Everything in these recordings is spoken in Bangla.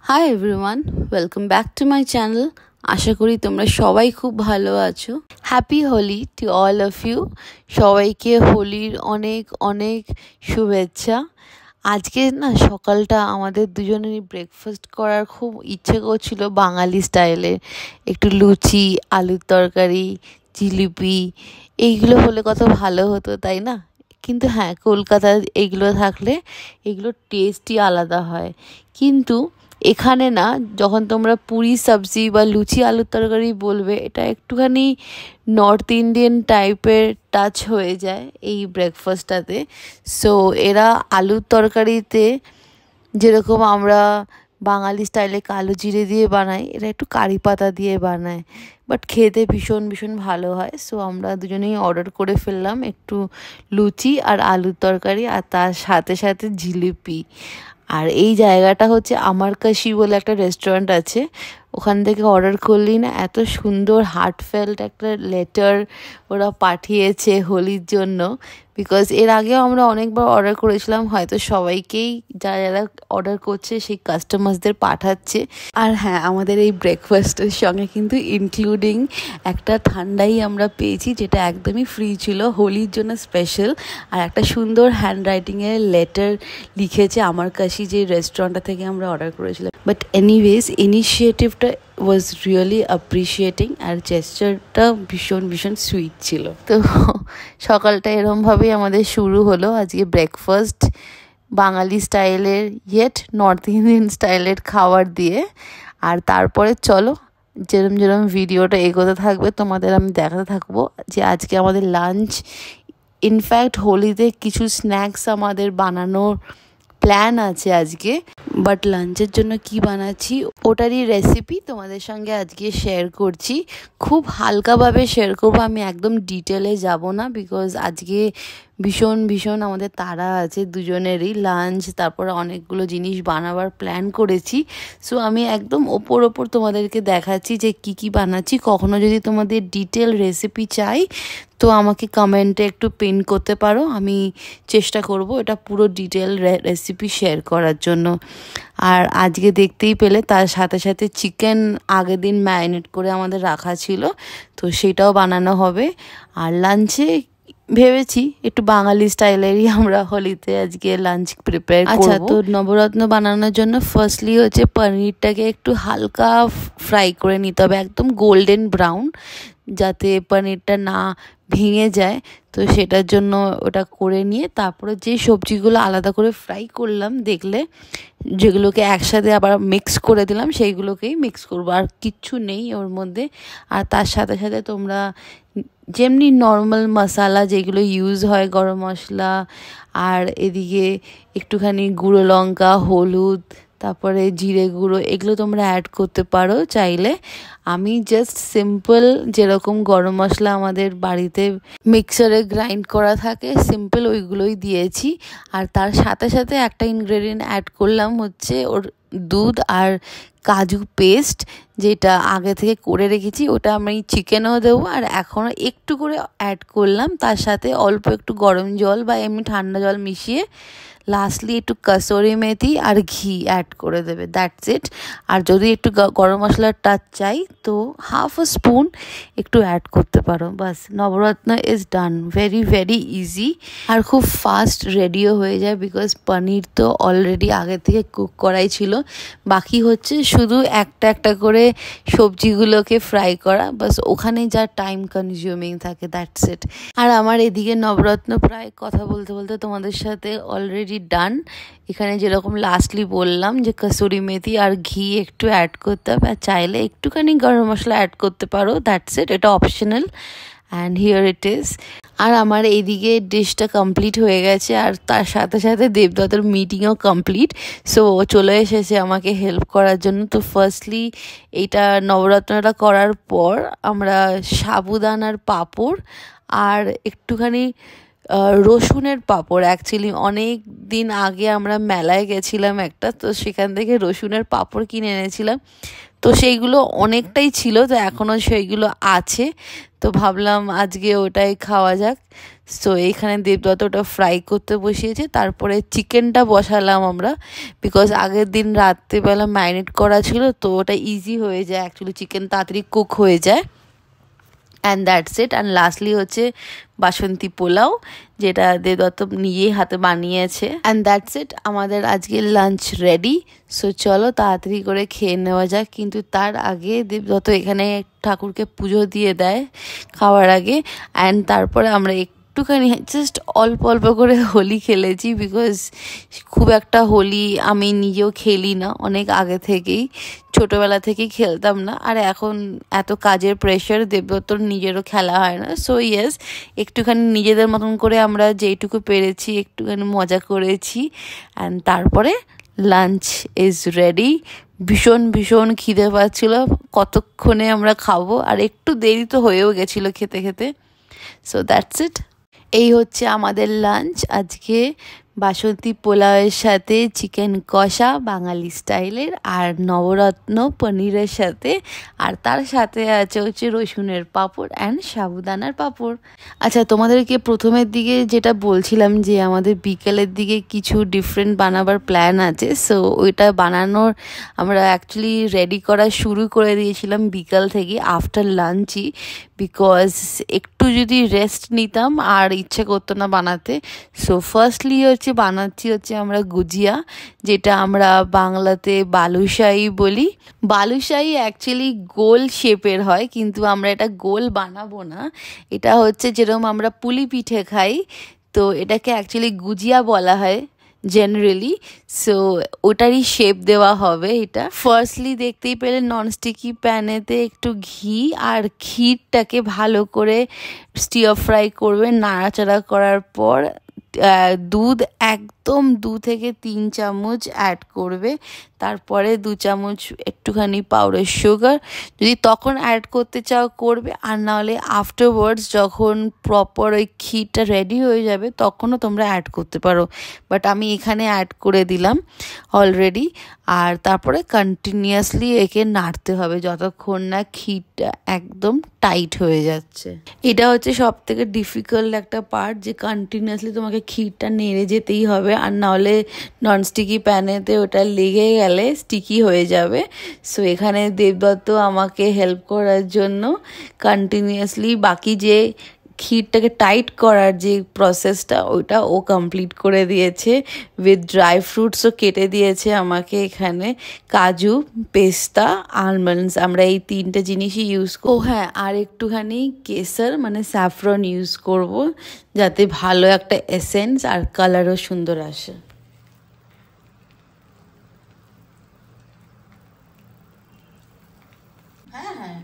High everyone, welcome back to my channel. আশা করি তোমরা সবাই খুব ভালো আছো। Happy Holi to all of you. সবাইকে হোলির অনেক অনেক শুভেচ্ছা। আজকে না সকালটা আমাদের দুজনেরই ব্রেকফাস্ট করার খুব ইচ্ছে করছিল বাঙালি স্টাইলে। একটু লুচি, আলুর তরকারি, জিলিপি এইগুলো হলে কত ভালো হতো, তাই না? কিন্তু হ্যাঁ, কলকাতায় এইগুলো থাকলে এগুলোর টেস্টই আলাদা হয়। কিন্তু এখানে না, যখন তোমরা পুরি সবজি বা লুচি আলুর তরকারি বলবে, এটা একটুখানি নর্থ ইন্ডিয়ান টাইপের টাচ হয়ে যায় এই ব্রেকফাস্টটাতে। সো এরা আলুর তরকারিতে যেরকম আমরা বাঙালি স্টাইলে কালো জিরে দিয়ে বানাই, এরা একটু কারি পাতা দিয়ে বানায়, বাট খেতে ভীষণ ভীষণ ভালো হয়। সো আমরা দুজনেই অর্ডার করে ফেললাম একটু লুচি আর আলুর তরকারি, আর তার সাথে সাথে জিলিপি। আর এই জায়গাটা হচ্ছে আমারকাশি বলে একটা রেস্টুরেন্ট আছে, ওখান থেকে অর্ডার করলেই না এত সুন্দর হার্টফেল্ট একটা লেটার ওরা পাঠিয়েছে হোলির জন্য। বিকজ এর আগেও আমরা অনেকবার অর্ডার করেছিলাম, হয়তো সবাইকেই যারা যারা অর্ডার করছে সেই কাস্টমার্সদের পাঠাচ্ছে। আর হ্যাঁ, আমাদের এই ব্রেকফাস্টের সঙ্গে কিন্তু ইনক্লুডিং একটা ঠান্ডাই আমরা পেয়েছি, যেটা একদমই ফ্রি ছিল, হোলির জন্য স্পেশাল। আর একটা সুন্দর হ্যান্ড রাইটিংয়ের লেটার লিখেছে আমারকাশি, যে রেস্টুরেন্টটা থেকে আমরা অর্ডার করেছিলাম। বাট এনিওয়েজ, ইনিশিয়েটিভটা ওয়াজ রিয়েলি অ্যাপ্রিসিয়েটিং, আর জেস্টারটা ভীষণ ভীষণ সুইট ছিল। তো সকালটা এরমভাবেই আমাদের শুরু হলো আজকে ব্রেকফাস্ট, বাঙালি স্টাইলের ইয়েট নর্থ ইন্ডিয়ান স্টাইলের খাবার দিয়ে। আর তারপরে চলো, যেরম যেরম ভিডিওটা এগোতে থাকবে তোমাদের আমি দেখাতে থাকবো যে আজকে আমাদের লাঞ্চ। ইনফ্যাক্ট হোলিতে কিছু স্ন্যাক্স আমাদের বানানোর প্ল্যান আছে আজকে, বাট লাঞ্চের জন্য কি বানাচ্ছি ওটারই রেসিপি তোমাদের সঙ্গে আজকে শেয়ার করছি। খুব হালকাভাবে শেয়ার করবো, আমি একদম ডিটেলে যাব না, বিকজ আজকে ভীষণ ভীষণ আমাদের তাড়া আছে দুজনেরই। লাঞ্চ, তারপর অনেকগুলো জিনিস বানাবার প্ল্যান করেছি। সো আমি একদম ওপর তোমাদেরকে দেখাচ্ছি যে কি কি বানাচ্ছি। কখনো যদি তোমাদের ডিটেল রেসিপি চাই তো আমাকে কমেন্টে একটু পিন করতে পারো, আমি চেষ্টা করব এটা পুরো ডিটেল রেসিপি শেয়ার করার জন্য। আর আজকে দেখতেই পেলে তার সাথে সাথে চিকেন আগের দিন ম্যারিনেট করে আমাদের রাখা ছিল, তো সেটাও বানানো হবে। আর লাঞ্চে ভেবেছি একটু বাঙালি স্টাইলেরই আমরা হোলিতে আজকে লাঞ্চ প্রিপেয়ার করব। আচ্ছা, তো নবরত্ন বানানোর জন্য ফার্স্টলি হচ্ছে পনিরটাকে একটু হালকা ফ্রাই করে নিতে হবে, একদম গোল্ডেন ব্রাউন, যাতে পনিরটা না ভেঙে যায়। তো সেটার জন্য ওটা করে নিয়ে তারপরে যে সবজিগুলো আলাদা করে ফ্রাই করলাম দেখলে, যেগুলোকে একসাথে আবার মিক্স করে দিলাম, সেইগুলোকেই মিক্স করবো, আর কিচ্ছু নেই ওর মধ্যে। আর তার সাথে সাথে তোমরা যেমনি নর্মাল মশলা যেগুলো ইউজ হয়, গরম মশলা, আর এদিকে একটুখানি গুঁড়ো লঙ্কা, হলুদ, তারপরে জিরে গুঁড়ো, এগুলো তোমরা অ্যাড করতে পারো চাইলে। আমি জাস্ট সিম্পল যেরকম গরম মশলা আমাদের বাড়িতে মিক্সারে গ্রাইন্ড করা থাকে, সিম্পল ওইগুলোই দিয়েছি। আর তার সাথে সাথে একটা ইনগ্রেডিয়েন্ট অ্যাড করলাম, হচ্ছে ওর দুধ আর কাজু পেস্ট, যেটা আগে থেকে করে রেখেছি, ওটা আমি চিকেনও দেবো। আর এখনও একটু করে অ্যাড করলাম, তার সাথে অল্প একটু গরম জল বা এমনি ঠান্ডা জল মিশিয়ে লাস্টলি একটু কসুরি মেথি আর ঘি অ্যাড করে দেবে, দ্যাটস ইট। আর যদি একটু গরম মশলার টাচ চাই তো হাফ আ স্পুন একটু অ্যাড করতে পারো, বাস। Navratan is done, very very easy, আর খুব ফাস্ট রেডিও হয়ে যায়, বিকজ পনির তো অলরেডি আগে থেকে কুক করাই ছিল। বাকি হচ্ছে শুধু একটা একটা করে সবজিগুলোকে ফ্রাই করা, বাস। ওখানে যা টাইম কনজিউমিং থাকে, দ্যাটস ইট। আর আমার এদিকে নবরত্ন প্রায় কথা বলতে বলতে তোমাদের সাথে অলরেডি ডান। এখানে যেরকম লাস্টলি বললাম যে কসুরি মেথি আর ঘি একটু অ্যাড করতে হবে, আর চাইলে একটুখানি গরম মশলা অ্যাড করতে পারো, দ্যাটস ইট, এটা optional. And here it is. আর আমার এইদিকে ডিশটা কমপ্লিট হয়ে গেছে, আর তার সাথে সাথে দেবদত্তর মিটিংও কমপ্লিট। সো চলে এসেছে আমাকে হেল্প করার জন্য। তো ফার্স্টলি এইটা নবরত্নটা করার পর আমরা সাবুদানার পাঁপড় আর একটুখানি রসুনের পাঁপড়, অ্যাকচুয়ালি অনেক দিন আগে আমরা মেলায় গেছিলাম একটা, তো সেখান থেকে রসুনের পাঁপড় কিনে এনেছিলাম। তো সেইগুলো অনেকটাই ছিল, তো এখনও সেইগুলো আছে, তো ভাবলাম আজকে ওটাই খাওয়া যাক। সো এইখানে দেবদত্ত ওটা ফ্রাই করতে বসিয়েছে, তারপরে চিকেনটা বসালাম আমরা, বিকজ আগের দিন রাত্রিবেলা ম্যারিনেট করা ছিল, তো ওটা ইজি হয়ে যায়, অ্যাকচুয়ালি চিকেন তাড়াতাড়ি কুক হয়ে যায়। And that's it. And lastly হচ্ছে বাসন্তী পোলাও, যেটা দেবদত্ত নিজেই হাতে বানিয়েছে। অ্যান্ড দ্যাটস ইট, আমাদের আজকে লাঞ্চ রেডি। সো চলো তাড়াতাড়ি করে খেয়ে নেওয়া যাক। কিন্তু তার আগে দেবদত্ত এখানে ঠাকুরকে পুজো দিয়ে দেয় খাওয়ার আগে। অ্যান্ড তারপরে আমরা একটুখানি জাস্ট অল্প অল্প করে হোলি খেলেছি, বিকজ খুব একটা হোলি আমি নিজেও খেলি না, অনেক আগে থেকেই, ছোটোবেলা থেকেই খেলতাম না। আর এখন এত কাজের প্রেশার, দেবদত্তর নিজেরও খেলা হয় না। সো ইয়েস, একটুখানি নিজেদের মতন করে আমরা যেইটুকু পেরেছি একটুখানি মজা করেছি। অ্যান্ড তারপরে লাঞ্চ ইজ রেডি। ভীষণ ভীষণ খিদে পাচ্ছিল, কতক্ষণে আমরা খাবো, আর একটু দেরি তো হয়েও গেছিলো খেতে খেতে। সো দ্যাটস ইট, এই হচ্ছে আমাদের লাঞ্চ আজকে। বাসন্তী পোলাওয়ের সাথে চিকেন কষা বাঙালি স্টাইলের, আর নবরত্ন পনিরের সাথে, আর তার সাথে আছে হচ্ছে রসুনের পাঁপড় অ্যান্ড সাবুদানার পাঁপড়। আচ্ছা, তোমাদেরকে প্রথমের দিকে যেটা বলছিলাম যে আমাদের বিকেলের দিকে কিছু ডিফারেন্ট বানাবার প্ল্যান আছে। সো ওইটা বানানোর আমরা অ্যাকচুয়ালি রেডি করা শুরু করে দিয়েছিলাম বিকাল থেকে, আফটার লাঞ্চই, বিকজ একটু যদি রেস্ট নিতাম আর ইচ্ছে করতো না বানাতে। সো ফার্স্টলি বানাচ্ছি হচ্ছে আমরা গুজিয়া, যেটা আমরা বাংলাতে বালুশাহী বলি। বালুশাহী অ্যাকচুয়ালি গোল শেপের হয়, কিন্তু আমরা এটা গোল বানাবো না। এটা হচ্ছে যেরকম আমরা পুলি পিঠে খাই, তো এটাকে অ্যাকচুয়ালি গুজিয়া বলা হয় জেনারেলি। সো ওটারই শেপ দেওয়া হবে। এটা ফার্স্টলি দেখতেই পেলে ননস্টিকি প্যানেতে একটু ঘি আর ক্ষীরটাকে ভালো করে স্টিয়ার ফ্রাই করবে, নাড়াচাড়া করার পর দুধ একদম 2 থেকে 3 চামচ অ্যাড করবে, তারপরে 2 চামচ একটুখানি পাউডার সুগার, যদি তখন অ্যাড করতে চাও করবে, আর নাহলে আফটারওয়ার্ডস যখন প্রপার ওই ক্ষীরটা রেডি হয়ে যাবে তখনও তোমরা অ্যাড করতে পারো, বাট আমি এখানে অ্যাড করে দিলাম অলরেডি। আর তারপরে কন্টিনিউয়াসলি একে নাড়তে হবে যতক্ষণ না ক্ষীরটা একদম টাইট হয়ে যাচ্ছে। এটা হচ্ছে সব থেকে ডিফিকাল্ট একটা পার্ট, যে কন্টিনিউয়াসলি তোমাকে ক্ষীরটা নেড়ে যেতেই হবে, আর নাহলে ননস্টিকি প্যানেতে ওটা লেগে গেলে স্টিকি হয়ে যাবে। সো এখানে দেবদত্ত আমাকে হেল্প করার জন্য কন্টিনিউয়াসলি বাকি যে ক্ষীরটাকে টাইট করার যে প্রসেসটা ওইটা ও কমপ্লিট করে দিয়েছে, উইথ ড্রাই ফ্রুটসও কেটে দিয়েছে আমাকে। এখানে কাজু, পেস্তা, আলমন্ডস, আমরা এই 3টে জিনিসই ইউজ করব। হ্যাঁ, আর একটুখানি কেসার মানে স্যাফরন ইউজ করব, যাতে ভালো একটা এসেন্স আর কালারও সুন্দর আসে। হ্যাঁ হ্যাঁ,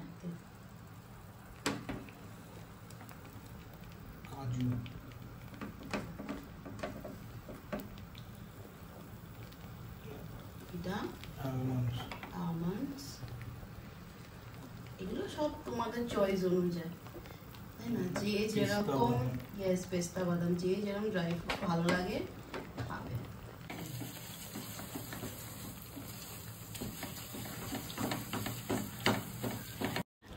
almonds, এগুলো সব তোমাদের চয়েস অনুযায়ী, তাই না? যে যেরকম, ইয়েস, পেস্তা বাদাম, যে যেরকম ড্রাই ফ্রুট ভালো লাগে খাবে।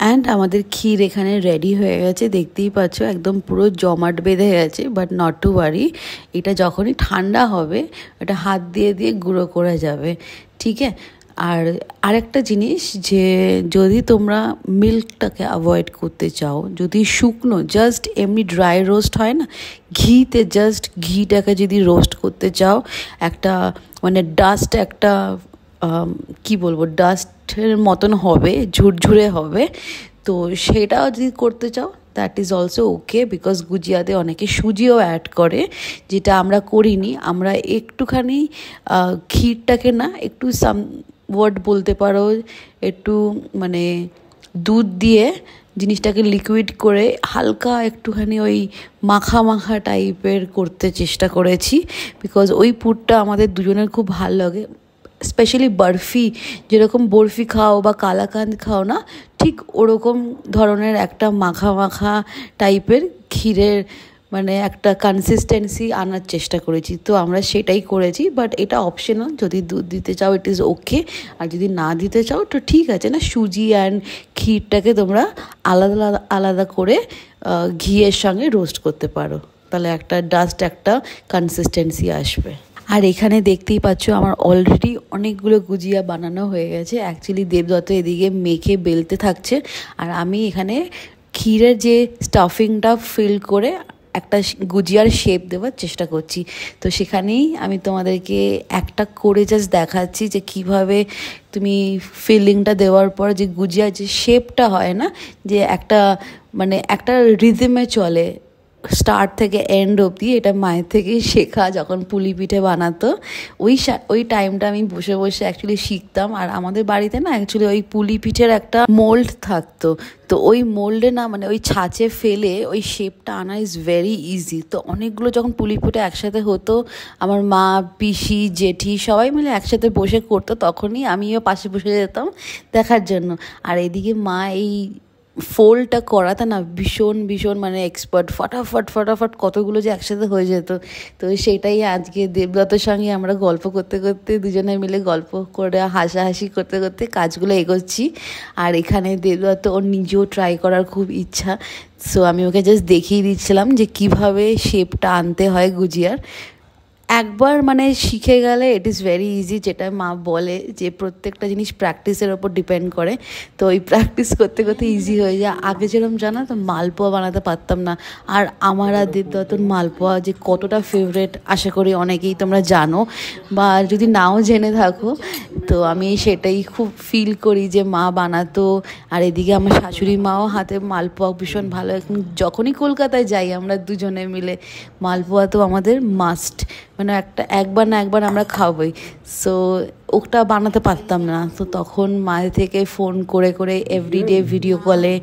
অ্যান্ড আমাদের ক্ষীর এখানে রেডি হয়ে গেছে, দেখতেই পাচ্ছ একদম পুরো জমাট বেঁধে গেছে। বাট নট টু ওয়ারি, এটা যখনই ঠান্ডা হবে এটা হাত দিয়ে দিয়ে গুঁড়ো করে যাবে, ঠিক আছে? আর আরেকটা জিনিস, যে যদি তোমরা মিল্কটাকে অ্যাভয়েড করতে চাও, যদি শুকনো জাস্ট এমনি ড্রাই রোস্ট হয় না, ঘিতে জাস্ট ঘিটাকে যদি রোস্ট করতে চাও, একটা মানে ডাস্ট, একটা কি বলবো, ডাস্টের মতন হবে, ঝুরঝুরে হবে, তো সেটাও যদি করতে চাও that is also okay, because গুজিয়াতে অনেকে সুজিও অ্যাড করে, যেটা আমরা করিনি। আমরা একটুখানি ক্ষীরটাকে না একটু সাম ওয়ার্ড বলতে পারো, একটু মানে দুধ দিয়ে জিনিসটাকে লিকুইড করে হালকা একটুখানি ওই মাখা মাখা টাইপের করতে চেষ্টা করেছি, বিকজ ওই পুরটা আমাদের দুজনের খুব ভালো লাগে। স্পেশালি বরফি, যেরকম বরফি খাও বা কালাকাঁদ খাও না, ঠিক ওরকম ধরনের একটা মাখা মাখা টাইপের ক্ষীরের মানে একটা কনসিস্টেন্সি আনার চেষ্টা করেছি, তো আমরা সেটাই করেছি। বাট এটা অপশনাল, যদি দুধ দিতে চাও ইট ইজ ওকে, আর যদি না দিতে চাও তো ঠিক আছে না, সুজি অ্যান্ড ক্ষীরটাকে তোমরা আলাদা আলাদা করে ঘিয়ের সঙ্গে রোস্ট করতে পারো। তাহলে একটা ডাস্ট একটা কনসিস্টেন্সি আসবে। আর এখানে দেখতেই পাচ্ছ আমার অলরেডি অনেকগুলো গুজিয়া বানানো হয়ে গেছে। অ্যাকচুয়ালি দেবদত্ত এদিকে মেখে বেলতে থাকছে, আর আমি এখানে ক্ষীরের যে স্টাফিংটা ফিল করে একটা গুজিয়ার শেপ দেওয়ার চেষ্টা করছি। তো সেখানেই আমি তোমাদেরকে একটা করে জাস্ট দেখাচ্ছি যে কিভাবে তুমি ফিলিংটা দেওয়ার পর যে গুজিয়ার যে শেপটা হয় না, যে একটা মানে একটা রিদমে চলে স্টার্ট থেকে এন্ড অবধি, এটা মায়ের থেকেই শেখা। যখন পুলি পিঠে বানাতো ওই টাইমটা আমি বসে বসে অ্যাকচুয়ালি শিখতাম। আর আমাদের বাড়িতে না অ্যাকচুয়ালি ওই পুলি পিঠের একটা মোল্ড থাকতো, তো ওই মোল্ডে না মানে ওই ছাঁচে ফেলে ওই শেপটা আনা ইজ ভেরি ইজি। তো অনেকগুলো যখন পুলি পিঠে একসাথে হতো, আমার মা, পিসি, জেঠি সবাই মিলে একসাথে বসে করতো, তখনই আমিও পাশে বসে যেতাম দেখার জন্য। আর এদিকে মা এই ফোল্ডটা করাতে না ভীষণ ভীষণ মানে এক্সপার্ট, ফটাফট কতগুলো যে একসাথে হয়ে যেত। তো সেটাই আজকে দেবদত্তের সঙ্গে আমরা গল্প করতে করতে দুজনে মিলে গল্প করে হাসাহাসি করতে করতে কাজগুলো এগোচ্ছি। আর এখানে দেবদত্ত ওর নিজেও ট্রাই করার খুব ইচ্ছা, সো আমি ওকে জাস্ট দেখিয়ে দিচ্ছিলাম যে কিভাবে শেপটা আনতে হয় গুজিয়ার। একবার মানে শিখে গেলে ইট ইজ ভেরি ইজি, যেটা মা বলে যে প্রত্যেকটা জিনিস প্র্যাকটিসের ওপর ডিপেন্ড করে। তো ওই প্র্যাকটিস করতে করতে ইজি হয়ে যায়। আগে যেরকম জানো তো মালপোয়া বানাতে পারতাম না। আর আমার আর দেবদত্তর মালপোয়া যে কতটা ফেভারেট আশা করি অনেকেই তোমরা জানো, বা যদি নাও জেনে থাকো, তো আমি সেটাই খুব ফিল করি যে মা বানাতো। আর এদিকে আমার শাশুড়ি মাও হাতে মালপোয়া ভীষণ ভালো। যখনই কলকাতায় যাই আমরা দুজনে মিলে, মালপোয়া তো আমাদের মাস্ট, মানে একবার না একবার আমরা খাবই। সো ওটা বানাতে পারতাম না, তো তখন মায়ের থেকে ফোন করে করে এভরিডে ভিডিও কলে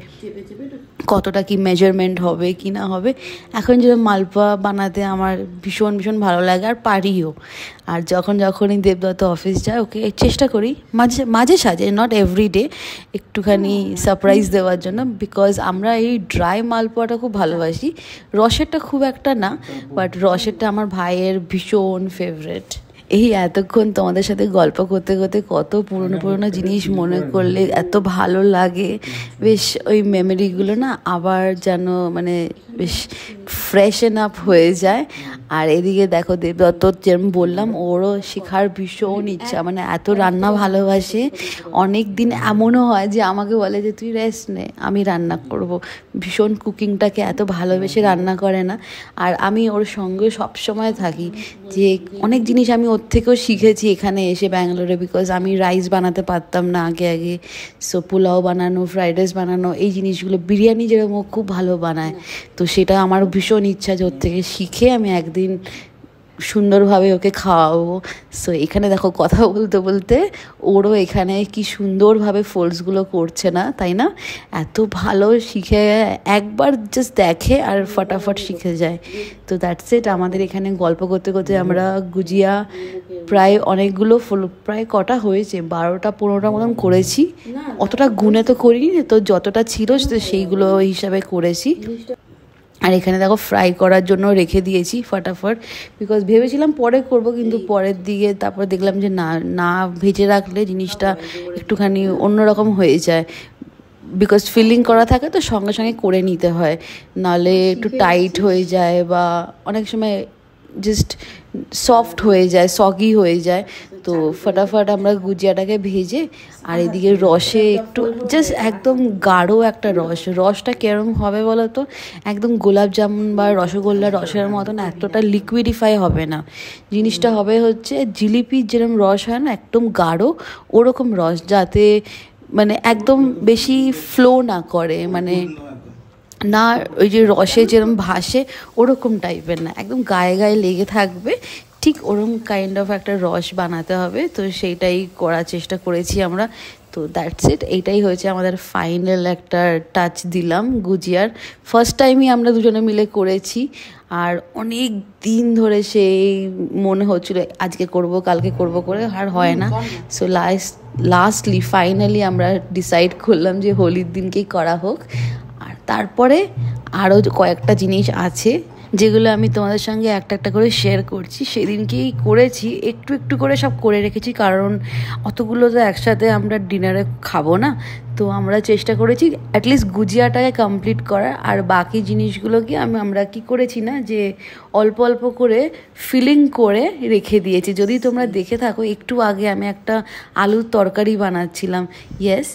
কতটা কি মেজারমেন্ট হবে কি না হবে। এখন যেটা মালপোয়া বানাতে আমার ভীষণ ভীষণ ভালো লাগে, আর পারিও। আর যখনই দেবদত্ত অফিস যায় ওকে চেষ্টা করি মাঝে সাঝে, নট এভরিডে, একটুখানি সারপ্রাইজ দেওয়ার জন্য। বিকজ আমরা এই ড্রাই মালপোয়াটা খুব ভালোবাসি, রসেরটা খুব একটা না, বাট রসেরটা আমার ভাইয়ের ভীষণ ফেভারেট। এই এতক্ষণ তোমাদের সাথে গল্প করতে করতে কত পুরনো জিনিস মনে করলে এত ভালো লাগে, বেশ ওই মেমোরিগুলো না আবার যেন মানে বেশ ফ্রেশন আপ হয়ে যায়। আর এদিকে দেখো দেবদত্ত যেরকম বললাম, ওরও শেখার ভীষণ ইচ্ছা, মানে এত রান্না ভালোবাসে। অনেক দিন এমনও হয় যে আমাকে বলে যে তুই রেস্ট নে, আমি রান্না করব। ভীষণ কুকিংটাকে এত ভালোবেসে রান্না করে না। আর আমি ওর সঙ্গে সবসময় থাকি, যে অনেক জিনিস আমি ওর থেকেও শিখেছি এখানে এসে ব্যাঙ্গালোরে। বিকজ আমি রাইস বানাতে পারতাম না আগে, সো পোলাও বানানো, ফ্রাইড রাইস বানানো, এই জিনিসগুলো, বিরিয়ানি যেরকম ও খুব ভালো বানায়, তো সেটা আমার ভীষণ ইচ্ছা যে ওর থেকে শিখে আমি একদিন সুন্দরভাবে ওকে খাওয়াবো। সো এখানে দেখো কথা বলতে বলতে ওরও এখানে কি সুন্দরভাবে ফোল্ডসগুলো করছে না, তাই না? এত ভালো শিখে, একবার জাস্ট দেখে আর ফটাফট শিখে যায়। তো দ্যাটস ইট। আমাদের এখানে গল্প করতে করতে আমরা গুজিয়া প্রায় অনেকগুলো প্রায় কটা হয়েছে, 12টা-15টা মতন করেছি। অতটা গুনে তো করিনি, তো যতটা ছিল সেইগুলো হিসাবে করেছি। আর এখানে দেখো ফ্রাই করার জন্য রেখে দিয়েছি ফটাফট, বিকজ ভেবেছিলাম পরে করব, কিন্তু পরের দিকে তারপর দেখলাম যে না ভেজে রাখলে জিনিসটা একটুখানি অন্যরকম হয়ে যায়। বিকজ ফিলিং করা থাকে তো সঙ্গে সঙ্গে করে নিতে হয়, নাহলে একটু টাইট হয়ে যায় বা অনেক সময় জাস্ট সফট হয়ে যায়, সগি হয়ে যায়। তো ফটাফট আমরা গুজিয়াটাকে ভেজে, আর এদিকে রসে একটু জাস্ট একদম গাঢ় একটা রসটা কেরম হবে বলো তো, একদম গোলাপ জামুন বা রসগোল্লা রসের মতন এতটা লিকুইডিফাই হবে না। জিনিসটা হবে হচ্ছে জিলিপির যেরকম রস হয় না, একদম গাঢ় ওরকম রস, যাতে মানে একদম বেশি ফ্লো না করে, মানে না ওই যে রসে যেরকম ভাসে ওরকম টাইপের না, একদম গায়ে গায়ে লেগে থাকবে, ঠিক ওরকম কাইন্ড অফ একটা রস বানাতে হবে। তো সেইটাই করার চেষ্টা করেছি আমরা। তো দ্যাটস ইট, এইটাই হয়েছে আমাদের ফাইনাল একটা টাচ দিলাম গুজিয়ার। ফার্স্ট টাইমই আমরা দুজনে মিলে করেছি, আর অনেক দিন ধরে সেই মনে হচ্ছিল আজকে করব কালকে করব করে, আর হয় না। সো লাস্টলি ফাইনালি আমরা ডিসাইড করলাম যে হোলির দিনকেই করা হোক। আর তারপরে আরও কয়েকটা জিনিস আছে যেগুলো আমি তোমাদের সঙ্গে একটা একটা করে শেয়ার করছি। সেদিনকেই করেছি, একটু একটু করে সব করে রেখেছি, কারণ অতগুলো তো একসাথে আমরা ডিনারে খাবো না। তো আমরা চেষ্টা করেছি অ্যাটলিস্ট গুজিয়াটাকে কমপ্লিট করার। আর বাকি জিনিসগুলোকে আমরা কি করেছি না যে অল্প অল্প করে ফিলিং করে রেখে দিয়েছি। যদি তোমরা দেখে থাকো, একটু আগে আমি একটা আলুর তরকারি বানাচ্ছিলাম। ইয়েস,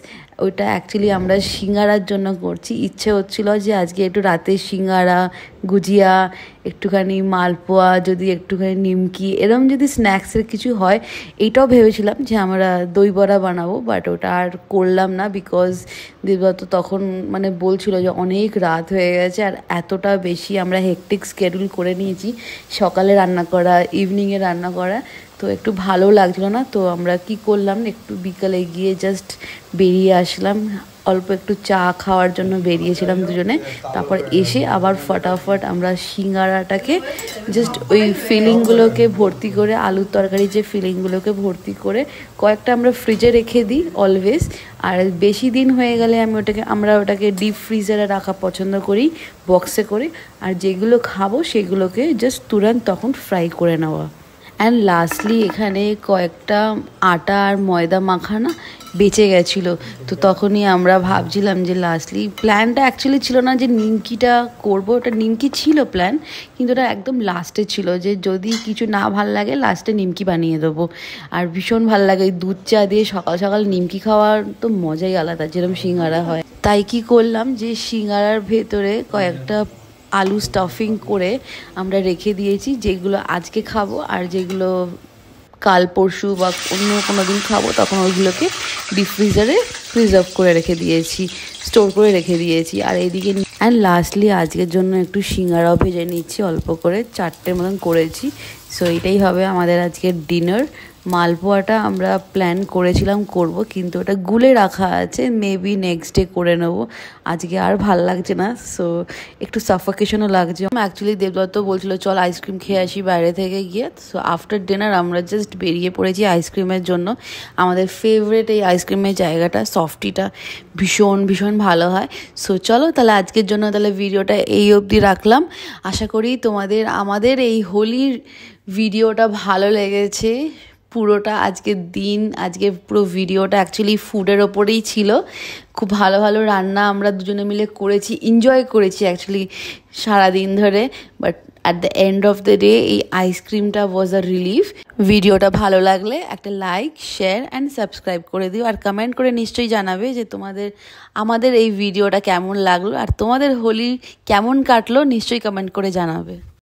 ওইটা অ্যাকচুয়ালি আমরা সিঙ্গারার জন্য করছি। ইচ্ছে হচ্ছিল যে আজকে একটু রাতে সিঙ্গারা, গুজিয়া, একটুখানি মালপোয়া, যদি একটুখানি নিমকি, এরম যদি স্ন্যাক্সের কিছু হয়। এইটাও ভেবেছিলাম যে আমরা দই বড়া বানাবো, বাট ওটা আর করলাম না বিকজ দেবব্রত তখন মানে বলছিল যে অনেক রাত হয়ে গেছে আর এতটা বেশি আমরা হেকটিক স্কেডিউল করে নিয়েছি, সকালে রান্না করা, ইভিনিংয়ে রান্না করা, তো একটু ভালো লাগছিলো না। তো আমরা কি করলাম, একটু বিকালে গিয়ে জাস্ট বেরিয়ে আসলাম, অল্প একটু চা খাওয়ার জন্য বেরিয়েছিলাম দুজনে। তারপর এসে আবার ফটাফট আমরা সিঙ্গারাটাকে জাস্ট ওই ফিলিংগুলোকে ভর্তি করে, আলুর তরকারি যে ফিলিংগুলোকে ভর্তি করে কয়েকটা আমরা ফ্রিজে রেখে দিই অলওয়েজ। আর বেশি দিন হয়ে গেলে আমরা ওটাকে ডিপ ফ্রিজারে রাখা পছন্দ করি, বক্সে করে। আর যেগুলো খাবো সেগুলোকে জাস্ট তুরন্ত তখন ফ্রাই করে নেওয়া। অ্যান্ড লাস্টলি এখানে কয়েকটা আটা আর ময়দা মাখানা বেঁচে গেছিলো, তো তখনই আমরা ভাবছিলাম যে লাস্টলি প্ল্যানটা অ্যাকচুয়ালি ছিল না যে নিমকিটা করবো, ওটা নিমকি ছিল প্ল্যান, কিন্তু ওটা একদম লাস্টে ছিল যে যদি কিছু না ভাল লাগে লাস্টে নিমকি বানিয়ে দেবো। আর ভীষণ ভাল লাগে দুধ চা দিয়ে সকাল সকাল নিমকি খাওয়ার তো মজাই আলাদা, যেরকম সিঙ্গারা হয়। তাই কি করলাম যে সিঙ্গারার ভেতরে কয়েকটা আলু স্টাফিং করে আমরা রেখে দিয়েছি, যেগুলো আজকে খাবো আর যেগুলো কাল পরশু বা অন্য কোনো দিন খাবো তখন ওইগুলোকে ডিপ ফ্রিজারে প্রিজার্ভ করে রেখে দিয়েছি, স্টোর করে রেখে দিয়েছি। আর এদিকে অ্যান্ড লাস্টলি আজকের জন্য একটু সিঙ্গারাও ভেজে নিচ্ছি, অল্প করে 4টে মতন করেছি। সো এটাই হবে আমাদের আজকের ডিনার। মালপোয়াটা আমরা প্ল্যান করেছিলাম করব, কিন্তু ওটা গুলে রাখা আছে, মেবি নেক্সট ডে করে নেবো। আজকে আর ভাল লাগছে না, সো একটু সাফোকেশনও লাগছে। অ্যাকচুয়ালি দেবদত্ত বলছিল চল আইসক্রিম খেয়ে আসি বাইরে থেকে গিয়ে। সো আফটার ডিনার আমরা জাস্ট বেরিয়ে পড়েছি আইসক্রিমের জন্য। আমাদের ফেভারিট এই আইসক্রিমের জায়গাটা, সফটিটা ভীষণ ভীষণ ভালো হয়। সো চলো তাহলে আজকের জন্য তাহলে ভিডিওটা এই অবধি রাখলাম। আশা করি তোমাদের আমাদের এই হোলির ভিডিওটা ভালো লেগেছে। পুরোটা আজকের দিন, আজকে পুরো ভিডিওটা অ্যাকচুয়ালি ফুডের ওপরেই ছিল। খুব ভালো ভালো রান্না আমরা দুজনে মিলে করেছি, এনজয় করেছি অ্যাকচুয়ালি সারাদিন ধরে। But at the end of the day এই আইসক্রিমটা ওয়াজ আ রিলিফ। ভিডিওটা ভালো লাগলে একটা লাইক, শেয়ার অ্যান্ড সাবস্ক্রাইব করে দিও। আর কমেন্ট করে নিশ্চয়ই জানাবে যে আমাদের এই ভিডিওটা কেমন লাগলো আর তোমাদের হোলি কেমন কাটলো, নিশ্চয়ই কমেন্ট করে জানাবে।